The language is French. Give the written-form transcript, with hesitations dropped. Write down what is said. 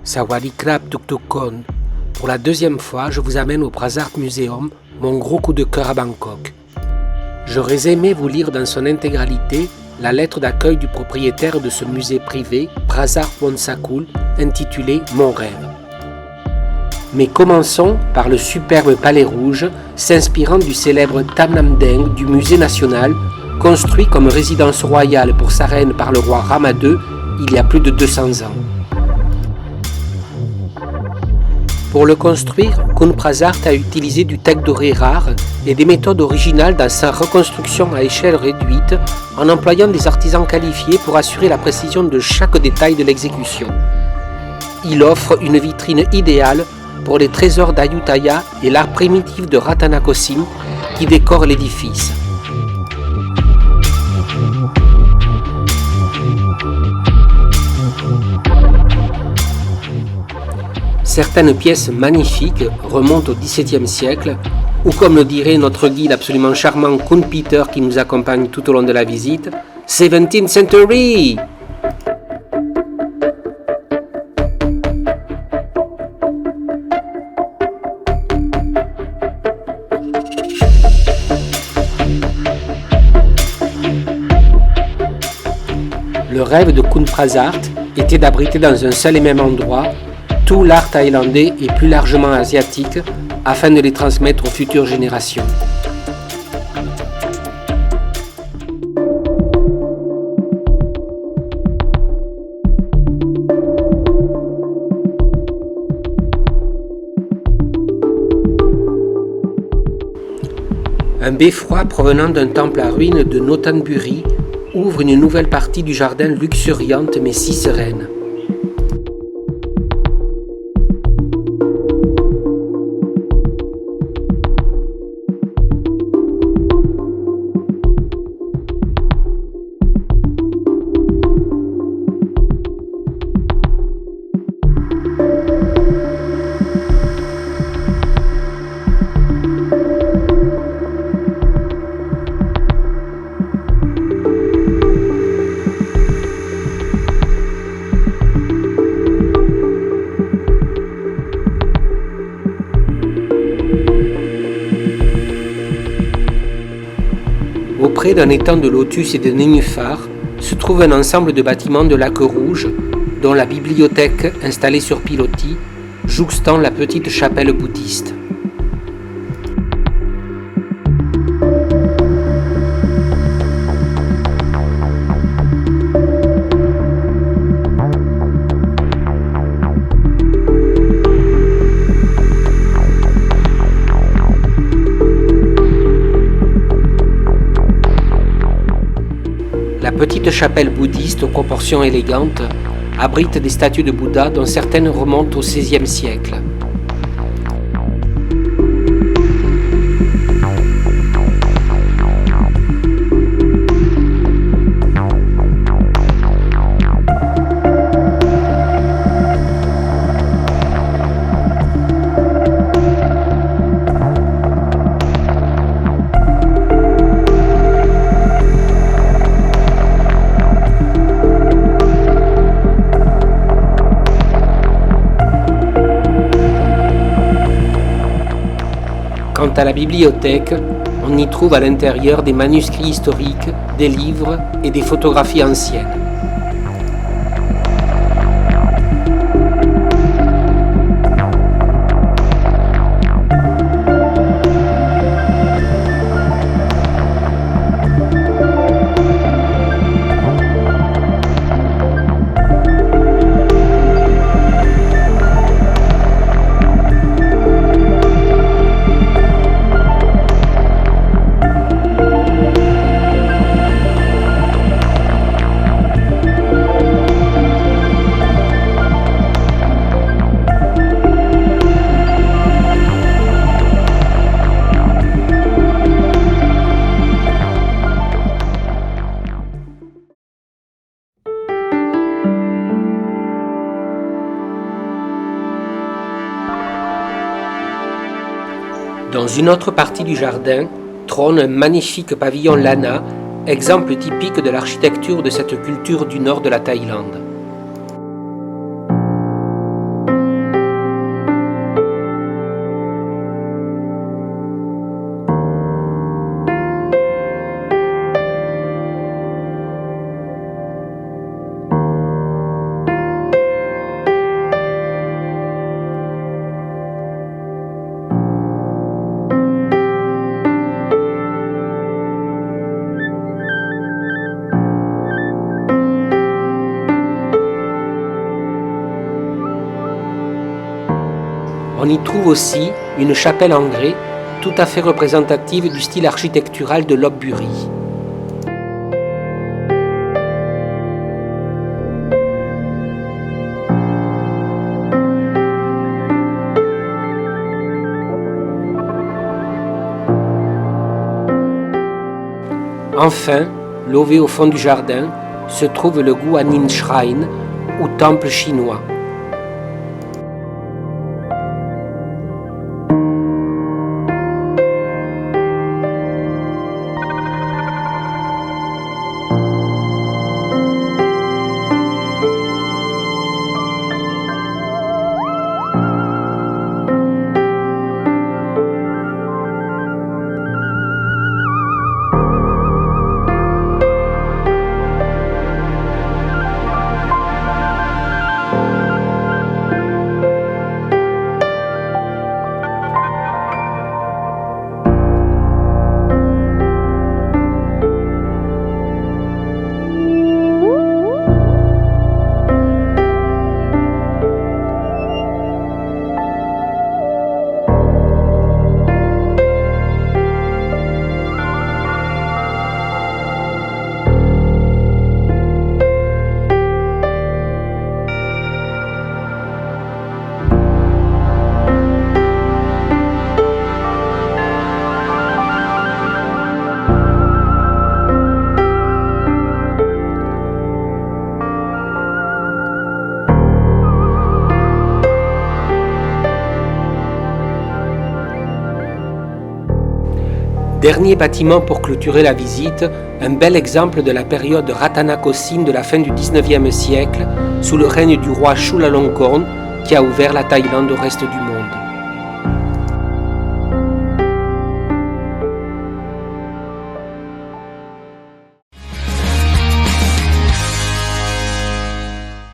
Sawadee Krap Tuk Tuk Kon. Pour la deuxième fois, je vous amène au Brazart Museum, mon gros coup de cœur à Bangkok. J'aurais aimé vous lire dans son intégralité la lettre d'accueil du propriétaire de ce musée privé, Brazart Phonsakhul, intitulée « Mon rêve ». Mais commençons par le superbe palais rouge, s'inspirant du célèbre Tam Nam Deng du musée national, construit comme résidence royale pour sa reine par le roi Rama II il y a plus de 200 ans. Pour le construire, Khun Brazart a utilisé du teck doré rare et des méthodes originales dans sa reconstruction à échelle réduite en employant des artisans qualifiés pour assurer la précision de chaque détail de l'exécution. Il offre une vitrine idéale pour les trésors d'Ayutthaya et l'art primitif de Ratanakosin qui décorent l'édifice. Certaines pièces magnifiques remontent au XVIIe siècle, ou comme le dirait notre guide absolument charmant Khun Peter qui nous accompagne tout au long de la visite, 17th Century! Le rêve de Khun Brazart était d'abriter dans un seul et même endroit tout l'art thaïlandais et plus largement asiatique afin de les transmettre aux futures générations. Un beffroi provenant d'un temple à ruines de Notanburi ouvre une nouvelle partie du jardin luxuriante mais si sereine. Auprès d'un étang de lotus et de nénuphars se trouve un ensemble de bâtiments de laque rouge, dont la bibliothèque installée sur pilotis, jouxtant la petite chapelle bouddhiste. La petite chapelle bouddhiste aux proportions élégantes abrite des statues de Bouddha dont certaines remontent au XVIe siècle. Quant à la bibliothèque, on y trouve à l'intérieur des manuscrits historiques, des livres et des photographies anciennes. Dans une autre partie du jardin trône un magnifique pavillon Lana, exemple typique de l'architecture de cette culture du nord de la Thaïlande. On y trouve aussi une chapelle en grès, tout à fait représentative du style architectural de Lopburi. Enfin, lové au fond du jardin, se trouve le Guanyin Shrine, ou temple chinois. Dernier bâtiment pour clôturer la visite, un bel exemple de la période Ratanakosin de la fin du XIXe siècle, sous le règne du roi Chulalongkorn, qui a ouvert la Thaïlande au reste du monde.